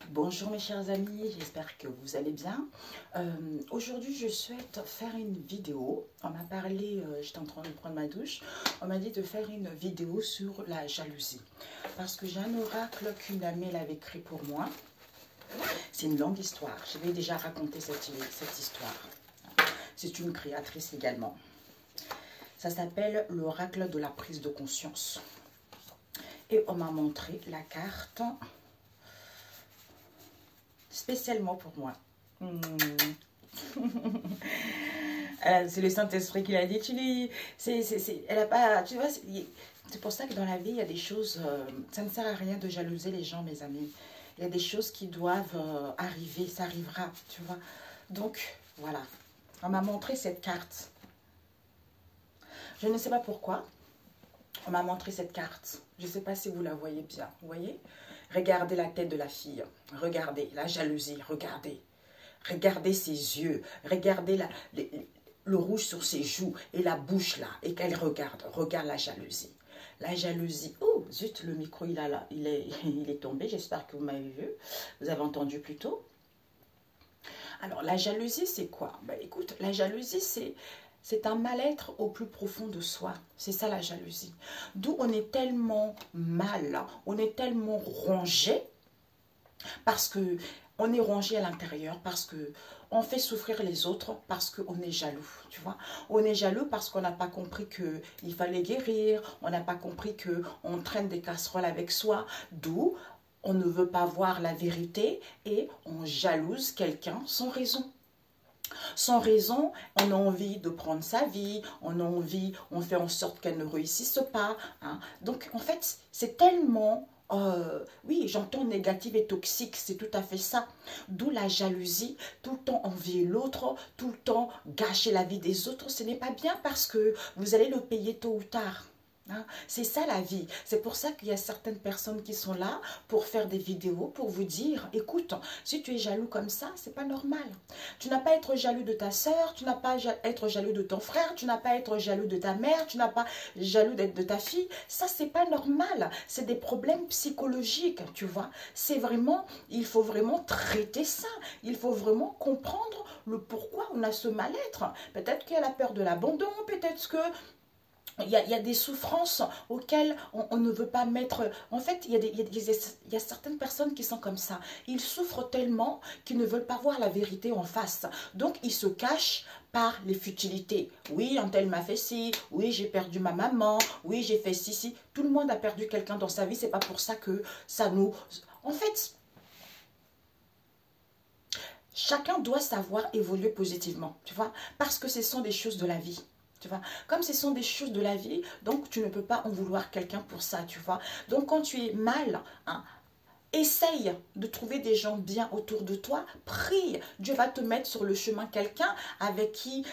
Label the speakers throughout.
Speaker 1: Bonjour mes chers amis, j'espère que vous allez bien. Aujourd'hui je souhaite faire une vidéo. On m'a parlé, j'étais en train de prendre ma douche, on m'a dit de faire une vidéo sur la jalousie. Parce que j'ai un oracle qu'une amie avait écrit pour moi. C'est une longue histoire, je vais déjà raconter cette histoire. C'est une créatrice également. Ça s'appelle l'oracle de la prise de conscience. Et on m'a montré la carte spécialement pour moi. C'est le Saint-Esprit qui l'a dit. Elle a pas, tu vois, c'est pour ça que dans la vie, il y a des choses, ça ne sert à rien de jalouser les gens, mes amis. Il y a des choses qui doivent arriver, ça arrivera, tu vois. Donc, voilà. On m'a montré cette carte. Je ne sais pas pourquoi. On m'a montré cette carte. Je ne sais pas si vous la voyez bien. Vous voyez? Regardez la tête de la fille. Regardez la jalousie. Regardez. Regardez ses yeux. Regardez le rouge sur ses joues et la bouche là. Et qu'elle regarde. Regarde la jalousie. La jalousie. Oh, zut, le micro, il est tombé. J'espère que vous m'avez vu. Vous avez entendu plus tôt. Alors, la jalousie, c'est quoi? Ben, écoute, la jalousie, c'est un mal-être au plus profond de soi. C'est ça la jalousie. D'où on est tellement mal, on est tellement rongé, parce que on est rongé à l'intérieur, parce que on fait souffrir les autres, parce qu'on est jaloux, tu vois. On est jaloux parce qu'on n'a pas compris qu'il fallait guérir, on n'a pas compris qu'on traîne des casseroles avec soi, d'où on ne veut pas voir la vérité et on jalouse quelqu'un sans raison. Sans raison, on a envie de prendre sa vie, on fait en sorte qu'elle ne réussisse pas. Hein. Donc, en fait, c'est tellement, oui, j'entends négatif et toxique, c'est tout à fait ça. D'où la jalousie, tout le temps envier l'autre, tout le temps gâcher la vie des autres. Ce n'est pas bien parce que vous allez le payer tôt ou tard. Hein, c'est ça la vie. C'est pour ça qu'il y a certaines personnes qui sont là pour faire des vidéos, pour vous dire, écoute, si tu es jaloux comme ça, c'est pas normal. Tu n'as pas à être jaloux de ta soeur, tu n'as pas à être jaloux de ton frère, tu n'as pas à être jaloux de ta mère, tu n'as pas jaloux d'être de ta fille. Ça, c'est pas normal. C'est des problèmes psychologiques, tu vois. C'est vraiment, il faut vraiment traiter ça. Il faut vraiment comprendre le pourquoi on a ce mal-être. Peut-être qu'il y a la peur de l'abandon, peut-être que il y a des souffrances auxquelles on ne veut pas mettre. En fait, il y a certaines personnes qui sont comme ça. Ils souffrent tellement qu'ils ne veulent pas voir la vérité en face. Donc, ils se cachent par les futilités. Oui, un tel m'a fait ci. Oui, j'ai perdu ma maman. Oui, j'ai fait ci. Tout le monde a perdu quelqu'un dans sa vie. C'est pas pour ça que ça nous... En fait, chacun doit savoir évoluer positivement, tu vois, parce que ce sont des choses de la vie. Tu vois, comme ce sont des choses de la vie, donc tu ne peux pas en vouloir quelqu'un pour ça, tu vois. Donc quand tu es mal, hein, essaye de trouver des gens bien autour de toi, prie. Dieu va te mettre sur le chemin quelqu'un avec qui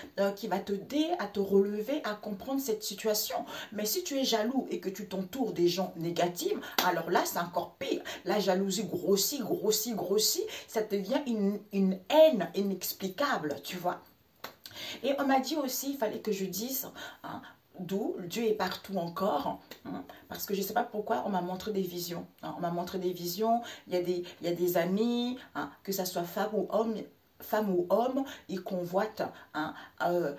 Speaker 1: va t'aider à te relever, à comprendre cette situation. Mais si tu es jaloux et que tu t'entoures des gens négatifs, alors là, c'est encore pire. La jalousie grossit, grossit, grossit. Ça devient une haine inexplicable, tu vois. Et on m'a dit aussi, il fallait que je dise, hein, d'où Dieu est partout encore, hein, parce que je ne sais pas pourquoi on m'a montré des visions. Hein, on m'a montré des visions, il y a des amis, hein, que ce soit femme ou homme, ils convoitent, hein,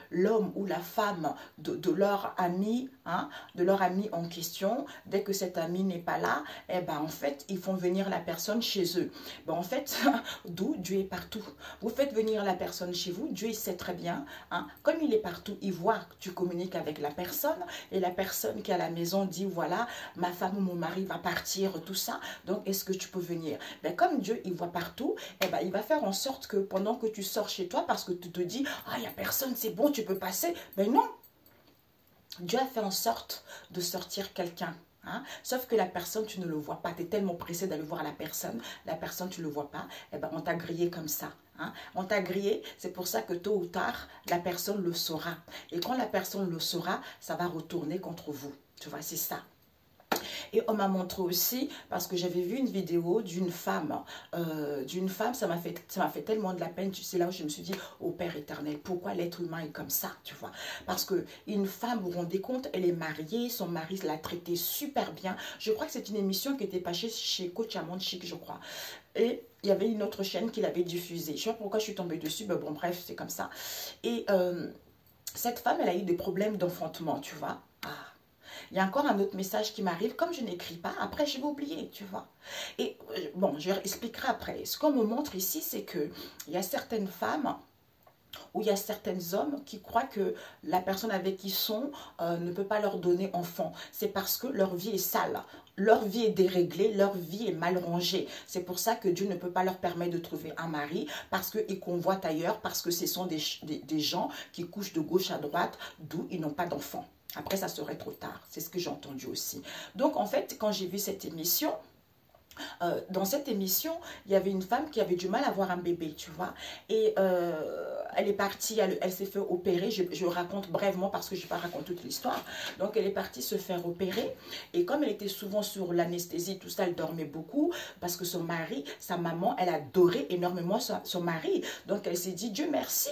Speaker 1: l'homme ou la femme de leur ami, hein, de leur ami en question. Dès que cet ami n'est pas là, eh ben, en fait, ils font venir la personne chez eux. Ben, en fait, d'où Dieu est partout. Vous faites venir la personne chez vous, Dieu il sait très bien, hein, comme il est partout, il voit que tu communiques avec la personne, et la personne qui est à la maison dit, voilà, ma femme ou mon mari va partir, tout ça, donc est-ce que tu peux venir? Ben, comme Dieu il voit partout, eh ben, il va faire en sorte que pendant que tu sors chez toi, parce que tu te dis, ah, il n'y a personne, c'est bon, tu peux passer, ben non, Dieu a fait en sorte de sortir quelqu'un. Hein? Sauf que la personne, tu ne le vois pas. Tu es tellement pressé d'aller voir la personne, tu ne le vois pas. Eh ben, on t'a grillé comme ça. Hein? On t'a grillé, c'est pour ça que tôt ou tard, la personne le saura. Et quand la personne le saura, ça va retourner contre vous. Tu vois, c'est ça. Et on m'a montré aussi, parce que j'avais vu une vidéo d'une femme, ça m'a fait tellement de la peine. C'est là où je me suis dit, oh Père éternel, pourquoi l'être humain est comme ça, tu vois? Parce que une femme, vous vous rendez compte, elle est mariée, son mari l'a traitée super bien. Je crois que c'est une émission qui était passée chez Coach Amand Chic, je crois. Et il y avait une autre chaîne qui l'avait diffusée. Je sais pas pourquoi je suis tombée dessus, mais bon, bref, c'est comme ça. Et cette femme, elle a eu des problèmes d'enfantement, tu vois. Ah. Il y a encore un autre message qui m'arrive, comme je n'écris pas, après je vais oublier, tu vois. Et bon, je expliquerai après. Ce qu'on me montre ici, c'est qu'il y a certaines femmes où il y a certains hommes qui croient que la personne avec qui ils sont ne peut pas leur donner enfant. C'est parce que leur vie est sale, leur vie est déréglée, leur vie est mal rangée. C'est pour ça que Dieu ne peut pas leur permettre de trouver un mari, parce qu'ils convoitent ailleurs, parce que ce sont des gens qui couchent de gauche à droite, d'où ils n'ont pas d'enfants. Après, ça serait trop tard. C'est ce que j'ai entendu aussi. Donc, en fait, quand j'ai vu cette émission, dans cette émission, il y avait une femme qui avait du mal à avoir un bébé, tu vois. Et elle est partie, elle s'est fait opérer. Je raconte brièvement parce que je ne vais pas raconter toute l'histoire. Donc, elle est partie se faire opérer. Et comme elle était souvent sur l'anesthésie, tout ça, elle dormait beaucoup. Parce que son mari, sa maman, elle adorait énormément son mari. Donc, elle s'est dit, Dieu merci.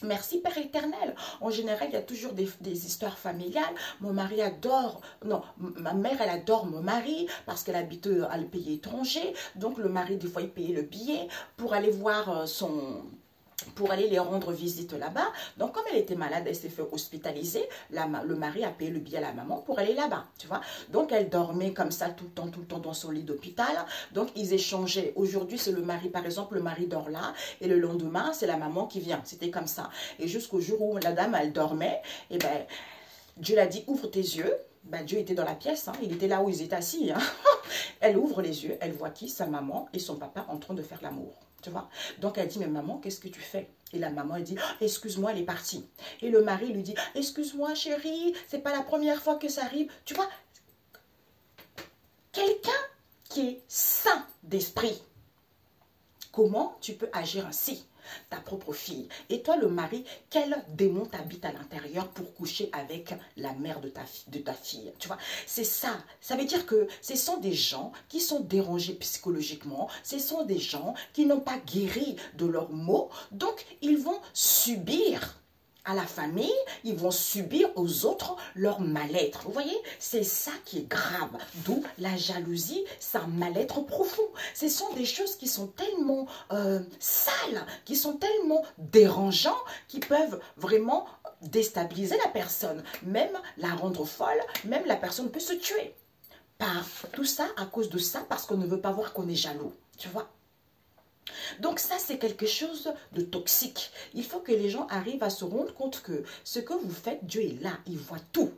Speaker 1: Merci Père éternel. En général, il y a toujours des histoires familiales. Mon mari adore, non, ma mère, elle adore mon mari parce qu'elle habite à le pays étranger. Donc, le mari, des fois, il payait le billet pour aller voir pour aller les rendre visite là-bas. Donc, comme elle était malade, elle s'est fait hospitaliser. Le mari a payé le billet à la maman pour aller là-bas, tu vois. Donc, elle dormait comme ça tout le temps dans son lit d'hôpital. Donc, ils échangeaient. Aujourd'hui, c'est le mari, par exemple, le mari dort là. Et le lendemain, c'est la maman qui vient. C'était comme ça. Et jusqu'au jour où la dame, elle dormait, et ben, Dieu l'a dit, ouvre tes yeux. Ben, Dieu était dans la pièce, hein. Il était là où ils étaient assis. Hein. Elle ouvre les yeux, elle voit qui? Sa maman et son papa en train de faire l'amour. Tu vois? Donc, elle dit, mais maman, qu'est-ce que tu fais? Et la maman, elle dit, oh, excuse-moi, elle est partie. Et le mari lui dit, excuse-moi, chérie, c'est pas la première fois que ça arrive. Tu vois? Quelqu'un qui est sain d'esprit, comment tu peux agir ainsi? Ta propre fille. Et toi, le mari, quel démon t'habite à l'intérieur pour coucher avec la mère de ta fille? Tu vois, c'est ça. Ça veut dire que ce sont des gens qui sont dérangés psychologiquement. Ce sont des gens qui n'ont pas guéri de leurs maux. Donc, ils vont subir à la famille, ils vont subir aux autres leur mal-être. Vous voyez, c'est ça qui est grave. D'où la jalousie, c'est un mal-être profond. Ce sont des choses qui sont tellement sales, qui sont tellement dérangeants, qui peuvent vraiment déstabiliser la personne, même la rendre folle, même la personne peut se tuer. Par tout ça, à cause de ça, parce qu'on ne veut pas voir qu'on est jaloux. Tu vois? Donc ça, c'est quelque chose de toxique. Il faut que les gens arrivent à se rendre compte que ce que vous faites, Dieu est là, il voit tout.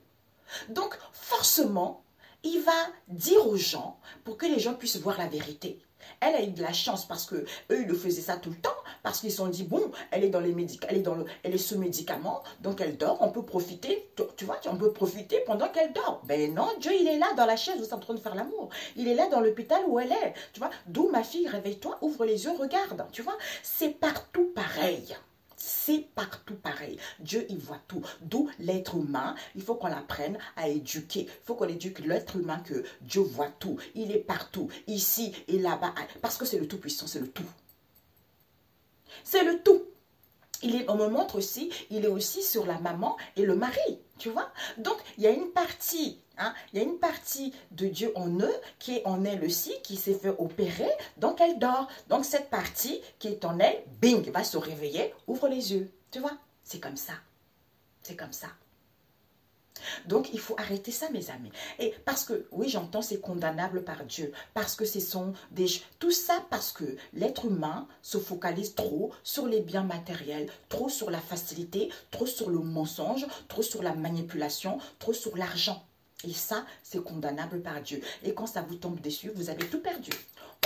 Speaker 1: Donc forcément, il va dire aux gens pour que les gens puissent voir la vérité. Elle a eu de la chance parce que eux ils le faisaient ça tout le temps, parce qu'ils se sont dit bon, elle est dans les elle est sous médicaments, donc elle dort, on peut profiter, tu vois, on peut profiter pendant qu'elle dort. Ben non, Dieu il est là dans la chaise où c'est en train de faire l'amour. Il est là dans l'hôpital où elle est, tu vois. D'où ma fille, réveille-toi, ouvre les yeux, regarde, tu vois. C'est partout pareil. C'est partout pareil. Dieu, il voit tout. D'où l'être humain, il faut qu'on apprenne à éduquer. Il faut qu'on éduque l'être humain que Dieu voit tout. Il est partout, ici et là-bas. Parce que c'est le tout-puissant, c'est le tout. C'est le tout. On me montre aussi, il est aussi sur la maman et le mari, tu vois. Donc, il y a une partie, il y a une partie de Dieu en eux, qui est en elle aussi, qui s'est fait opérer, donc elle dort. Donc, cette partie qui est en elle, bing, va se réveiller, ouvre les yeux, tu vois. C'est comme ça. C'est comme ça. Donc, il faut arrêter ça, mes amis. Et parce que, oui, j'entends, c'est condamnable par Dieu. Parce que ce sont des... Tout ça parce que l'être humain se focalise trop sur les biens matériels, trop sur la facilité, trop sur le mensonge, trop sur la manipulation, trop sur l'argent. Et ça, c'est condamnable par Dieu. Et quand ça vous tombe dessus, vous avez tout perdu.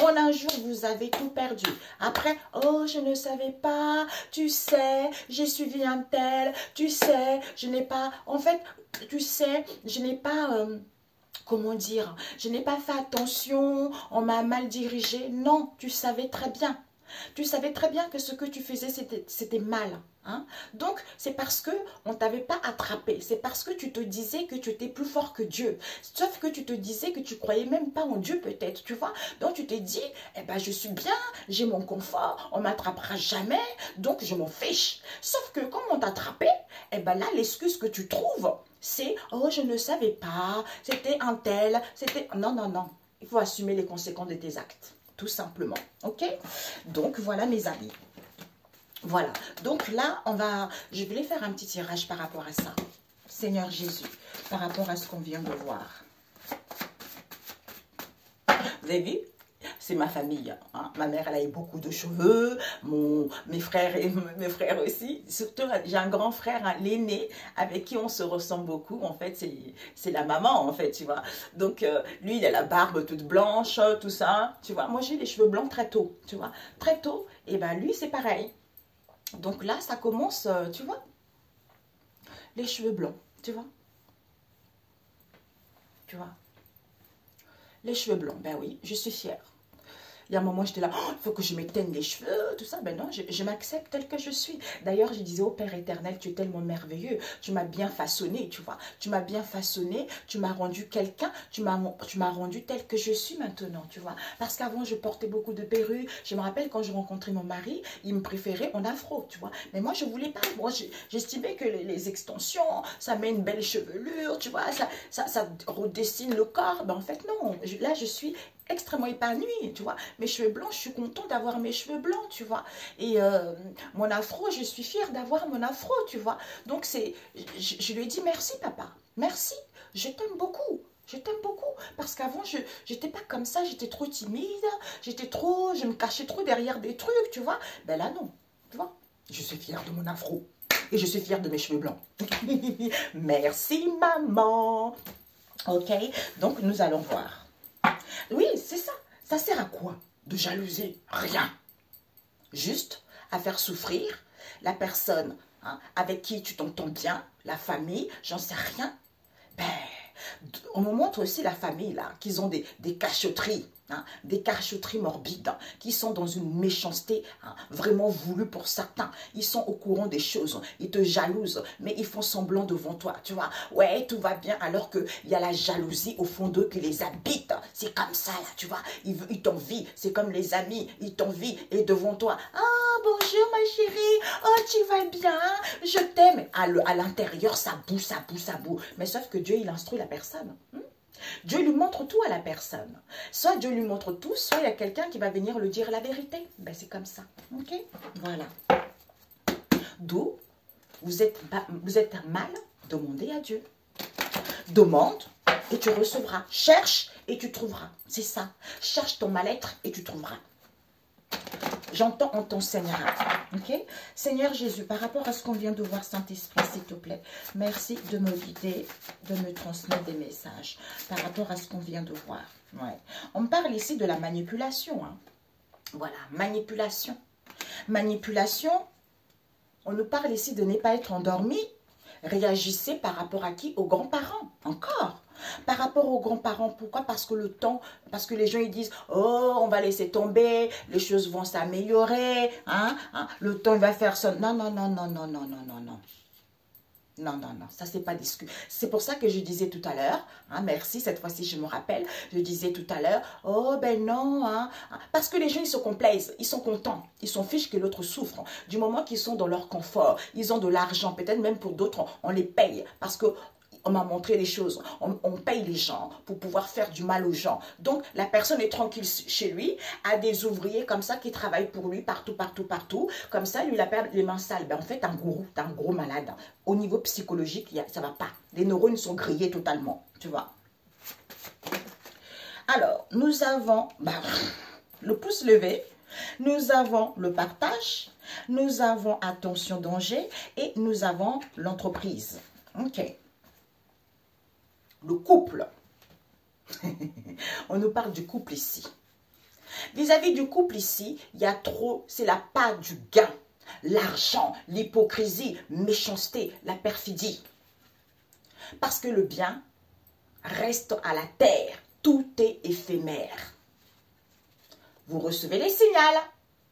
Speaker 1: En un jour, vous avez tout perdu. Après, oh, je ne savais pas, tu sais, j'ai suivi un tel, tu sais, je n'ai pas... En fait, tu sais, je n'ai pas... comment dire? Je n'ai pas fait attention, on m'a mal dirigé. Non, tu savais très bien. Tu savais très bien que ce que tu faisais, c'était mal. Hein? Donc, c'est parce qu'on ne t'avait pas attrapé. C'est parce que tu te disais que tu étais plus fort que Dieu. Sauf que tu te disais que tu croyais même pas en Dieu peut-être, tu vois. Donc, tu t'es dit, eh ben, je suis bien, j'ai mon confort, on ne m'attrapera jamais, donc je m'en fiche. Sauf que comme on t'a attrapé, eh ben là, l'excuse que tu trouves, c'est, oh, je ne savais pas, c'était un tel, c'était... Non, non, non. Il faut assumer les conséquences de tes actes. Tout simplement. Ok? Donc, voilà mes amis. Voilà. Donc là, je voulais faire un petit tirage par rapport à ça. Seigneur Jésus, par rapport à ce qu'on vient de voir. Vous avez vu? C'est ma famille. Hein. Ma mère, elle a eu beaucoup de cheveux. Mes frères aussi. Surtout, j'ai un grand frère, hein, l'aîné, avec qui on se ressemble beaucoup. En fait, c'est la maman, en fait, tu vois. Donc, lui, il a la barbe toute blanche, tout ça. Tu vois, moi, j'ai les cheveux blancs très tôt, tu vois. Très tôt. Et ben lui, c'est pareil. Donc là, ça commence, tu vois, les cheveux blancs, tu vois. Tu vois. Les cheveux blancs, ben oui, je suis fière. Il y a un moment, j'étais là, oh, il faut que je m'éteigne les cheveux, tout ça. Ben non, je m'accepte tel que je suis. D'ailleurs, je disais, oh Père éternel, tu es tellement merveilleux. Tu m'as bien façonné, tu vois. Tu m'as bien façonné, tu m'as rendu quelqu'un, tu m'as rendu tel que je suis maintenant, tu vois. Parce qu'avant, je portais beaucoup de perruques. Je me rappelle quand je rencontrais mon mari, il me préférait en afro, tu vois. Mais moi, je ne voulais pas. Moi, j'estimais que les extensions, ça met une belle chevelure, tu vois. Ça redessine le corps. Ben en fait, non. Là, je suis extrêmement épanouie, tu vois. Mes cheveux blancs, je suis contente d'avoir mes cheveux blancs, tu vois. Et mon afro, je suis fière d'avoir mon afro, tu vois. Donc, je lui ai dit merci, papa. Merci. Je t'aime beaucoup. Je t'aime beaucoup. Parce qu'avant, je n'étais pas comme ça. J'étais trop timide. Je me cachais trop derrière des trucs, tu vois. Ben là, non. Tu vois. Je suis fière de mon afro. Et je suis fière de mes cheveux blancs. Merci, maman. Ok. Donc, nous allons voir. Oui, c'est ça. Ça sert à quoi de jalouser? Rien. Juste à faire souffrir la personne, hein, avec qui tu t'entends bien, la famille, j'en sais rien. Ben, on me montre aussi la famille, là, qu'ils ont des cachotteries. Hein, des cachotteries morbides, hein, qui sont dans une méchanceté, hein, vraiment voulue pour certains. Ils sont au courant des choses, ils te jalousent, mais ils font semblant devant toi, tu vois. Ouais, tout va bien, alors qu'il y a la jalousie au fond d'eux qui les habite. C'est comme ça, là, tu vois. Ils t'envient, c'est comme les amis, ils t'envient, et devant toi, ah, bonjour ma chérie, oh, tu vas bien, je t'aime. À l'intérieur, ça boue, ça boue, ça boue. Mais sauf que Dieu, il instruit la personne. Dieu lui montre tout à la personne. Soit Dieu lui montre tout, soit il y a quelqu'un qui va venir lui dire la vérité. Ben, c'est comme ça. Ok? Voilà. D'où vous êtes mal, demandez à Dieu. Demande et tu recevras. Cherche et tu trouveras. C'est ça. Cherche ton mal-être et tu trouveras. J'entends, on t'enseignera. Ok? Seigneur Jésus, par rapport à ce qu'on vient de voir, Saint-Esprit, s'il te plaît, merci de me guider, de me transmettre des messages par rapport à ce qu'on vient de voir. Ouais. On parle ici de la manipulation. Hein. Voilà, manipulation. Manipulation, on nous parle ici de ne pas être endormi. Réagissez par rapport à qui? Aux grands-parents. Encore. Par rapport aux grands-parents, pourquoi? Parce que les gens ils disent, oh, on va laisser tomber, les choses vont s'améliorer, hein, le temps va faire ça. Non, non, non, non, non, non, non, non, non. Non, non, non, ça c'est pas discuté. C'est pour ça que je disais tout à l'heure, hein, merci, cette fois-ci je me rappelle, je disais tout à l'heure, oh ben non, hein, parce que les gens ils se complaisent, ils sont contents, ils s'en fichent que l'autre souffre. Du moment qu'ils sont dans leur confort, ils ont de l'argent, peut-être même pour d'autres, on les paye, parce que on m'a montré les choses. On paye les gens pour pouvoir faire du mal aux gens. Donc, la personne est tranquille chez lui, a des ouvriers comme ça qui travaillent pour lui partout, partout, partout. Comme ça, lui, il a perdu les mains sales. Ben, en fait, un gourou, t'es un gros malade. Au niveau psychologique, ça ne va pas. Les neurones sont grillés totalement, tu vois. Alors, nous avons le pouce levé, nous avons le partage, nous avons attention danger et nous avons l'entreprise. Ok. Le couple. On nous parle du couple ici. Vis-à-vis du couple ici, il y a trop, c'est la part du gain. L'argent, l'hypocrisie, méchanceté, la perfidie. Parce que le bien reste à la terre. Tout est éphémère. Vous recevez les signaux.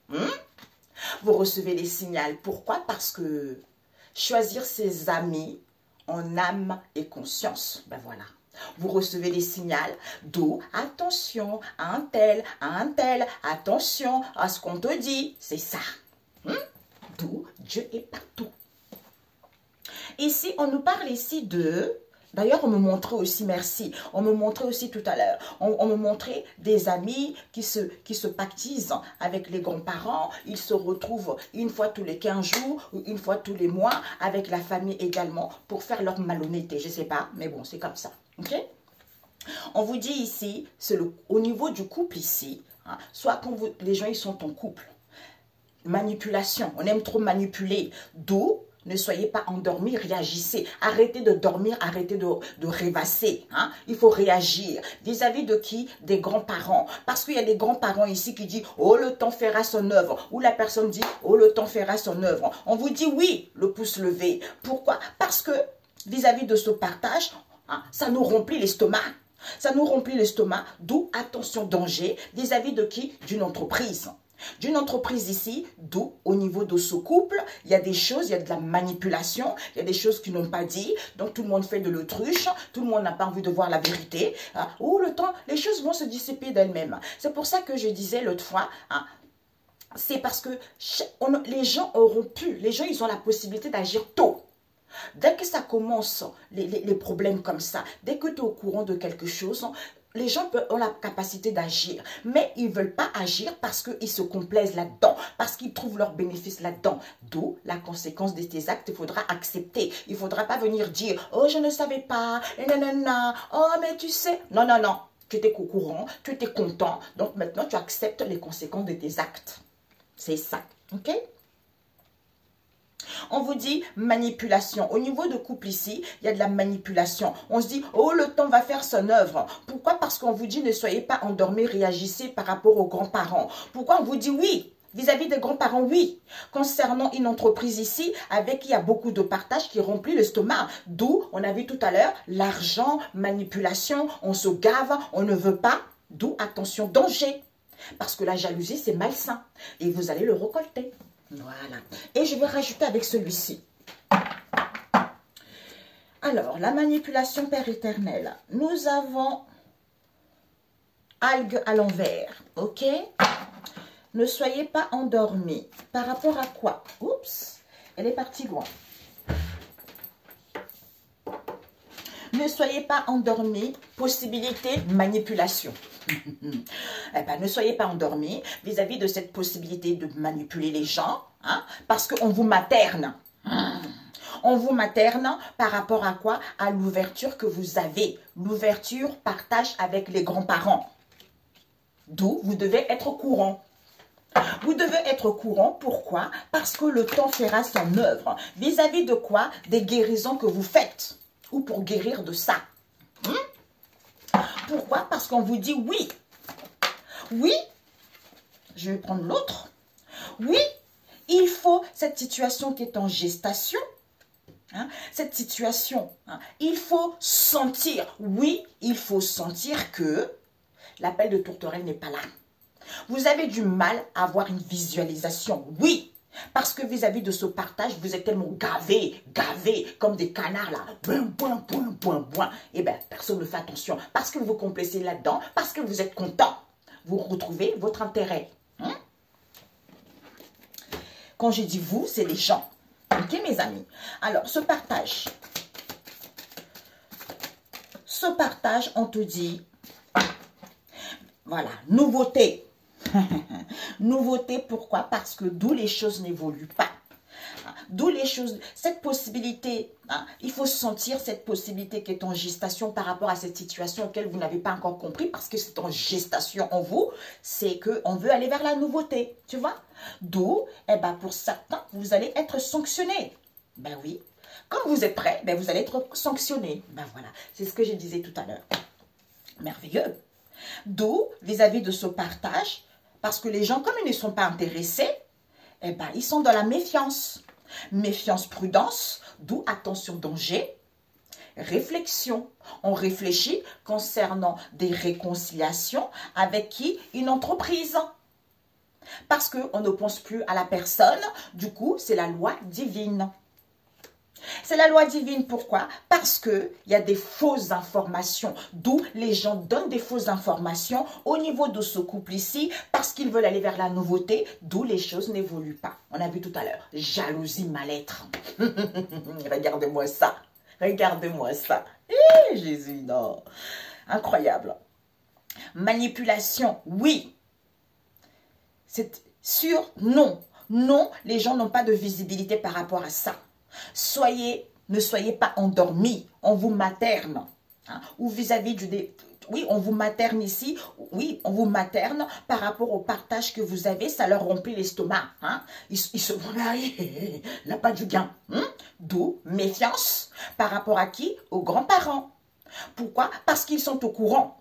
Speaker 1: Vous recevez les signaux. Pourquoi? Parce que choisir ses amis en âme et conscience. Ben voilà. Vous recevez des signaux, d'où attention à un tel, attention à ce qu'on te dit. C'est ça. D'où Dieu est partout. Ici, on nous parle ici de... D'ailleurs, on me montrait aussi, merci, on me montrait aussi tout à l'heure, on me montrait des amis qui se pactisent avec les grands-parents, ils se retrouvent une fois tous les 15 jours ou une fois tous les mois avec la famille également pour faire leur malhonnêteté, je ne sais pas, mais bon, c'est comme ça, ok? On vous dit ici, c'est au niveau du couple ici, hein, soit quand les gens ils sont en couple, manipulation, on aime trop manipuler, d'où ne soyez pas endormis, réagissez. Arrêtez de dormir, arrêtez de rêvasser. Hein? Il faut réagir. Vis-à-vis de qui? Des grands-parents. Parce qu'il y a des grands-parents ici qui disent « Oh, le temps fera son œuvre ». Ou la personne dit « Oh, le temps fera son œuvre ». On vous dit oui, le pouce levé. Pourquoi? Parce que vis-à-vis de ce partage, hein, ça nous remplit l'estomac. Ça nous remplit l'estomac, d'où attention danger vis-à-vis de qui? D'une entreprise. D'une entreprise ici, d'où au niveau de ce couple, il y a des choses, il y a de la manipulation, il y a des choses qui n'ont pas dit, donc tout le monde fait de l'autruche, tout le monde n'a pas envie de voir la vérité. Hein. Ou le temps, les choses vont se dissiper d'elles-mêmes. C'est pour ça que je disais l'autre fois, hein, c'est parce que les gens ils ont la possibilité d'agir tôt. Dès que ça commence, les problèmes comme ça, dès que tu es au courant de quelque chose, les gens ont la capacité d'agir, mais ils ne veulent pas agir parce qu'ils se complaisent là-dedans, parce qu'ils trouvent leur bénéfice là-dedans. D'où la conséquence de tes actes, il faudra accepter. Il ne faudra pas venir dire « Oh, je ne savais pas, nanana, oh, mais tu sais. » Non, non, non. Tu étais au courant, tu étais content, donc maintenant tu acceptes les conséquences de tes actes. C'est ça, ok? On vous dit manipulation. Au niveau de couple ici, il y a de la manipulation. On se dit, oh, le temps va faire son œuvre. Pourquoi? Parce qu'on vous dit, ne soyez pas endormis, réagissez par rapport aux grands-parents. Pourquoi on vous dit oui? Vis-à-vis des grands-parents, oui. Concernant une entreprise ici, avec qui il y a beaucoup de partage qui remplit l'estomac. D'où, on a vu tout à l'heure, l'argent, manipulation, on se gave, on ne veut pas. D'où, attention, danger. Parce que la jalousie, c'est malsain. Et vous allez le récolter. Voilà. Et je vais rajouter avec celui-ci. Alors, la manipulation Père éternel. Nous avons algues à l'envers. Ok? Ne soyez pas endormis. Par rapport à quoi? Oups, elle est partie loin. Ne soyez pas endormis. Possibilité manipulation. Eh ben, ne soyez pas endormis vis-à-vis de cette possibilité de manipuler les gens, hein, parce qu'on vous materne. On vous materne par rapport à quoi? À l'ouverture que vous avez. L'ouverture partage avec les grands-parents. D'où vous devez être au courant. Vous devez être au courant. Pourquoi? Parce que le temps fera son œuvre. Vis-à-vis de quoi? Des guérisons que vous faites. Ou pour guérir de ça. Pourquoi? Parce qu'on vous dit oui. Oui, je vais prendre l'autre. Oui, il faut cette situation qui est en gestation. Hein, cette situation, hein, il faut sentir. Oui, il faut sentir que l'appel de tourterelle n'est pas là. Vous avez du mal à avoir une visualisation. Oui. Parce que vis-à-vis de ce partage, vous êtes tellement gavés, comme des canards là. Et bien, personne ne fait attention. Parce que vous vous complaisez là-dedans, parce que vous êtes content. Vous retrouvez votre intérêt. Hein? Quand je dis vous, c'est les gens. Ok, mes amis? Alors, ce partage, on te dit, voilà, nouveauté. Nouveauté, pourquoi? Parce que d'où les choses n'évoluent pas. D'où les choses, cette possibilité, hein, il faut sentir cette possibilité qui est en gestation par rapport à cette situation auquel vous n'avez pas encore compris parce que c'est en gestation en vous, c'est qu'on veut aller vers la nouveauté, tu vois. D'où, eh ben, pour certains, vous allez être sanctionnés. Ben oui, comme vous êtes prêts, ben vous allez être sanctionnés. Ben voilà, c'est ce que je disais tout à l'heure. Merveilleux. D'où, vis-à-vis de ce partage, parce que les gens, comme ils ne sont pas intéressés, eh ben, ils sont dans la méfiance. Méfiance, prudence, d'où attention, danger. Réflexion. On réfléchit concernant des réconciliations avec qui? Une entreprise. Parce qu'on ne pense plus à la personne. Du coup, c'est la loi divine. C'est la loi divine, pourquoi? Parce qu'il y a des fausses informations, d'où les gens donnent des fausses informations au niveau de ce couple ici, parce qu'ils veulent aller vers la nouveauté, d'où les choses n'évoluent pas. On a vu tout à l'heure, jalousie, mal-être. Regardez-moi ça, regardez-moi ça. Jésus, non. Incroyable. Manipulation, oui. C'est sûr, non. Non, les gens n'ont pas de visibilité par rapport à ça. Ne soyez pas endormis, on vous materne. Hein, ou vis-à-vis du... Oui, on vous materne ici, oui, on vous materne par rapport au partage que vous avez, ça leur remplit l'estomac. Hein. Ils se vont marier, il n'a pas du gain. Hein. D'où méfiance par rapport à qui? Aux grands-parents. Pourquoi? Parce qu'ils sont au courant.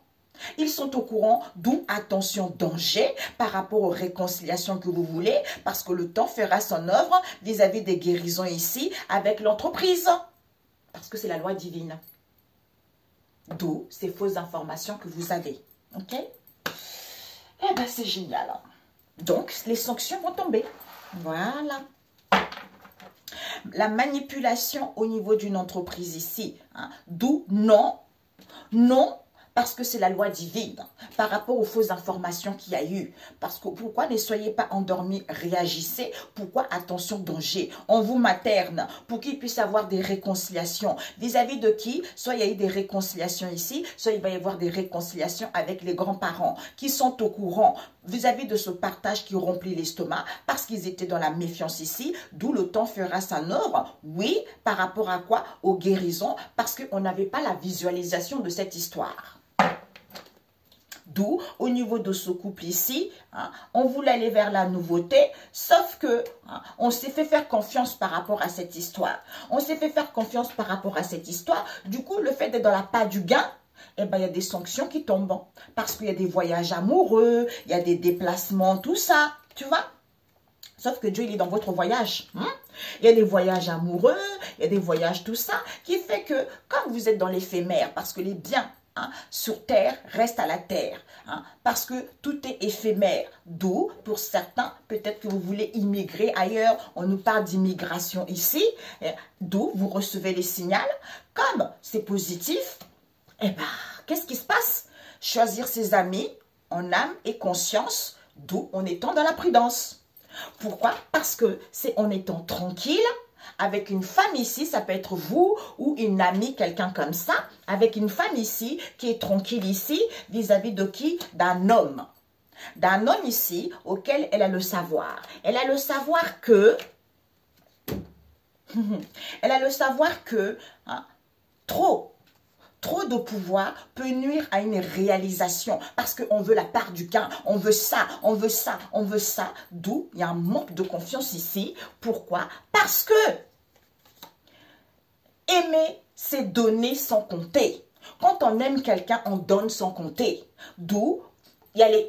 Speaker 1: Ils sont au courant, d'où attention, danger par rapport aux réconciliations que vous voulez, parce que le temps fera son œuvre vis-à-vis des guérisons ici avec l'entreprise. Parce que c'est la loi divine. D'où ces fausses informations que vous avez. Ok? Eh bien, c'est génial. Donc, les sanctions vont tomber. Voilà. La manipulation au niveau d'une entreprise ici. Hein, d'où non. Non. Parce que c'est la loi divine, par rapport aux fausses informations qu'il y a eu. Parce que pourquoi ne soyez pas endormis, réagissez. Pourquoi attention, danger. On vous materne pour qu'il puisse avoir des réconciliations. Vis-à-vis de qui? Soit il y a eu des réconciliations ici, soit il va y avoir des réconciliations avec les grands-parents qui sont au courant vis-à-vis de ce partage qui remplit l'estomac parce qu'ils étaient dans la méfiance ici, d'où le temps fera sa œuvre. Oui, par rapport à quoi? Aux guérisons, parce qu'on n'avait pas la visualisation de cette histoire. D'où, au niveau de ce couple ici, hein, on voulait aller vers la nouveauté, sauf que hein, on s'est fait faire confiance par rapport à cette histoire. On s'est fait faire confiance par rapport à cette histoire. Du coup, le fait d'être dans la pas du gain, eh ben, il y a des sanctions qui tombent. Parce qu'il y a des voyages amoureux, il y a des déplacements, tout ça, tu vois. Sauf que Dieu, il est dans votre voyage. Hein? Il y a des voyages amoureux, il y a des voyages, tout ça, qui fait que quand vous êtes dans l'éphémère, parce que les biens, hein, sur terre reste à la terre, hein, parce que tout est éphémère. D'où, pour certains, peut-être que vous voulez immigrer ailleurs, on nous parle d'immigration ici, d'où vous recevez les signaux, comme c'est positif, eh ben, qu'est-ce qui se passe? Choisir ses amis en âme et conscience, d'où en étant dans la prudence. Pourquoi? Parce que c'est en étant tranquille, avec une femme ici, ça peut être vous ou une amie, quelqu'un comme ça, avec une femme ici qui est tranquille ici, vis-à-vis de qui? D'un homme. D'un homme ici auquel elle a le savoir. Elle a le savoir que... elle a le savoir que hein, trop de pouvoir peut nuire à une réalisation parce qu'on veut la part du gain, on veut ça, on veut ça, on veut ça. D'où il y a un manque de confiance ici. Pourquoi? Parce que aimer, c'est donner sans compter. Quand on aime quelqu'un, on donne sans compter. D'où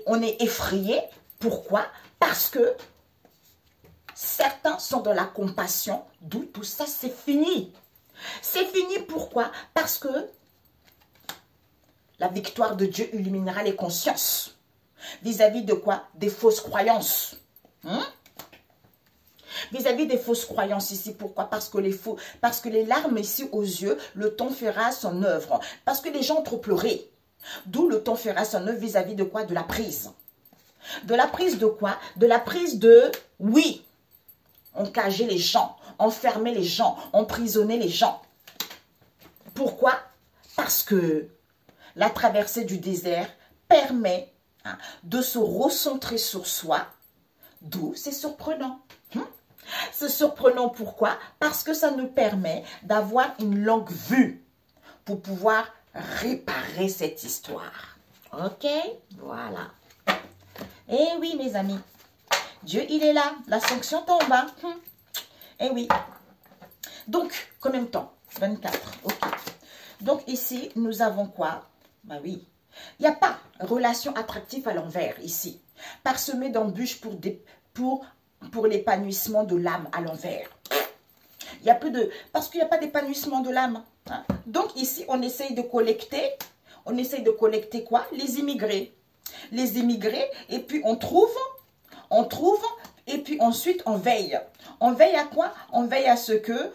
Speaker 1: on est effrayé. Pourquoi? Parce que certains sont dans la compassion. D'où tout ça, c'est fini. C'est fini, pourquoi? Parce que la victoire de Dieu illuminera les consciences. Vis-à-vis de quoi? Des fausses croyances. Vis-à-vis des fausses croyances ici. Pourquoi? Parce que les larmes ici aux yeux, le temps fera son œuvre. Parce que les gens ont trop pleuré. D'où le temps fera son œuvre vis-à-vis de quoi? De la prise. De la prise de quoi? De la prise de, oui, on cageait les gens, on fermait les gens, on emprisonnait les gens. Pourquoi? Parce que la traversée du désert permet hein, de se recentrer sur soi, d'où c'est surprenant. C'est surprenant pourquoi? Parce que ça nous permet d'avoir une longue vue pour pouvoir réparer cette histoire. Ok? Voilà. Eh oui, mes amis. Dieu, il est là. La sanction tombe. Hein? Eh oui. Donc, combien de temps? 24. Ok. Donc, ici, nous avons quoi? Ben oui. Il n'y a pas relation attractive à l'envers, ici. Parsemé d'embûches pour l'épanouissement de l'âme à l'envers. Il y a plus de... Parce qu'il n'y a pas d'épanouissement de l'âme. Hein? Donc, ici, on essaye de collecter. On essaye de collecter quoi? Les immigrés. Les immigrés. Et puis, on trouve On trouve et puis ensuite on veille. On veille à quoi? On veille à ce que,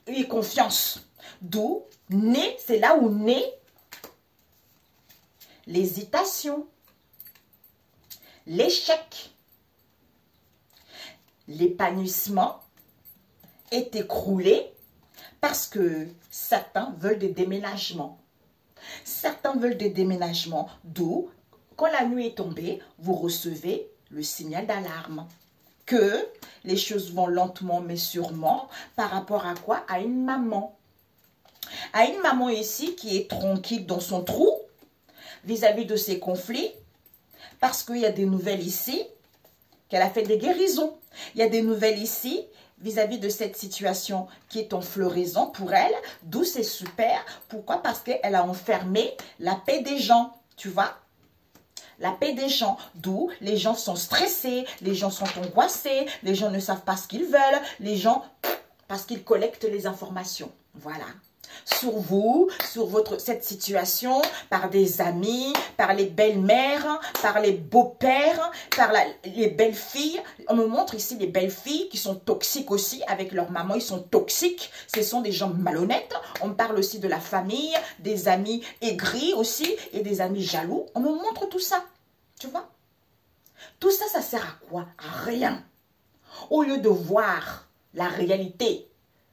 Speaker 1: il y ait confiance. D'où naît, c'est là où naît l'hésitation, l'échec, l'épanouissement est écroulé parce que certains veulent des déménagements. Certains veulent des déménagements, d'où, quand la nuit est tombée, vous recevez le signal d'alarme. Que les choses vont lentement mais sûrement par rapport à quoi? À une maman. À une maman ici qui est tranquille dans son trou vis-à-vis de ses conflits parce qu'il y a des nouvelles ici qu'elle a fait des guérisons. Il y a des nouvelles ici vis-à-vis de cette situation qui est en floraison pour elle, d'où c'est super. Pourquoi? Parce qu'elle a enfermé la paix des gens, tu vois? La paix des gens, d'où les gens sont stressés, les gens sont angoissés, les gens ne savent pas ce qu'ils veulent, les gens, parce qu'ils collectent les informations. Voilà. Sur vous, sur cette situation, par des amis, par les belles-mères, par les beaux-pères, par les belles-filles. On me montre ici les belles-filles qui sont toxiques aussi avec leur maman. Ils sont toxiques. Ce sont des gens malhonnêtes. On me parle aussi de la famille, des amis aigris aussi et des amis jaloux. On me montre tout ça. Tu vois? Tout ça, ça sert à quoi? À rien. Au lieu de voir la réalité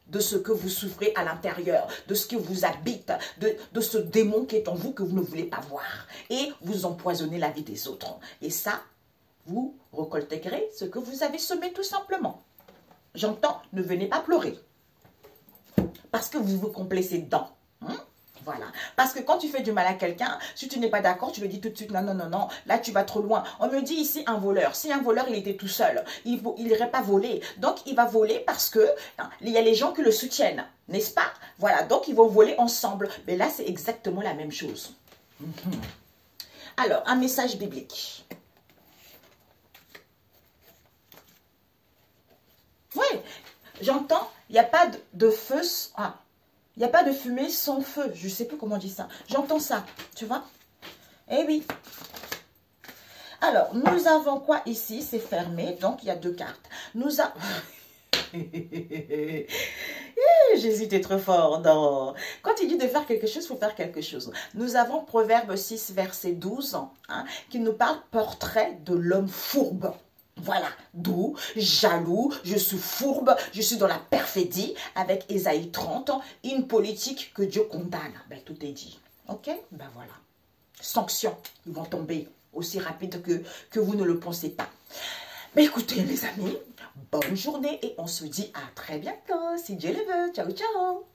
Speaker 1: de ce que vous souffrez à l'intérieur, de ce qui vous habite, de ce démon qui est en vous que vous ne voulez pas voir. Et vous empoisonnez la vie des autres. Et ça, vous récolterez ce que vous avez semé tout simplement. J'entends, ne venez pas pleurer. Parce que vous vous complaisez dedans. Voilà. Parce que quand tu fais du mal à quelqu'un, si tu n'es pas d'accord, tu le dis tout de suite, non, non, non, non, là tu vas trop loin. On me dit ici un voleur. Si un voleur, il était tout seul, il n'irait pas voler. Donc, il va voler parce que il y a les gens qui le soutiennent, n'est-ce pas? Voilà, donc ils vont voler ensemble. Mais là, c'est exactement la même chose. Alors, un message biblique. Oui, j'entends, il n'y a pas de feu... Il n'y a pas de fumée sans feu. Je ne sais plus comment on dit ça. J'entends ça. Tu vois? Eh oui. Alors, nous avons quoi ici? C'est fermé. Donc, il y a deux cartes. Nous avons... J'hésitais trop fort. Non. Quand il dit de faire quelque chose, il faut faire quelque chose. Nous avons Proverbe 6, verset 12, qui nous parle portrait de l'homme fourbe. Voilà, d'où, jaloux, je suis fourbe, je suis dans la perfidie, avec Ésaïe 30, une politique que Dieu condamne. Ben, tout est dit. Ok? Ben voilà. Sanctions, ils vont tomber aussi rapide que vous ne le pensez pas. Ben écoutez les amis, bonne journée et on se dit à très bientôt, si Dieu le veut. Ciao, ciao!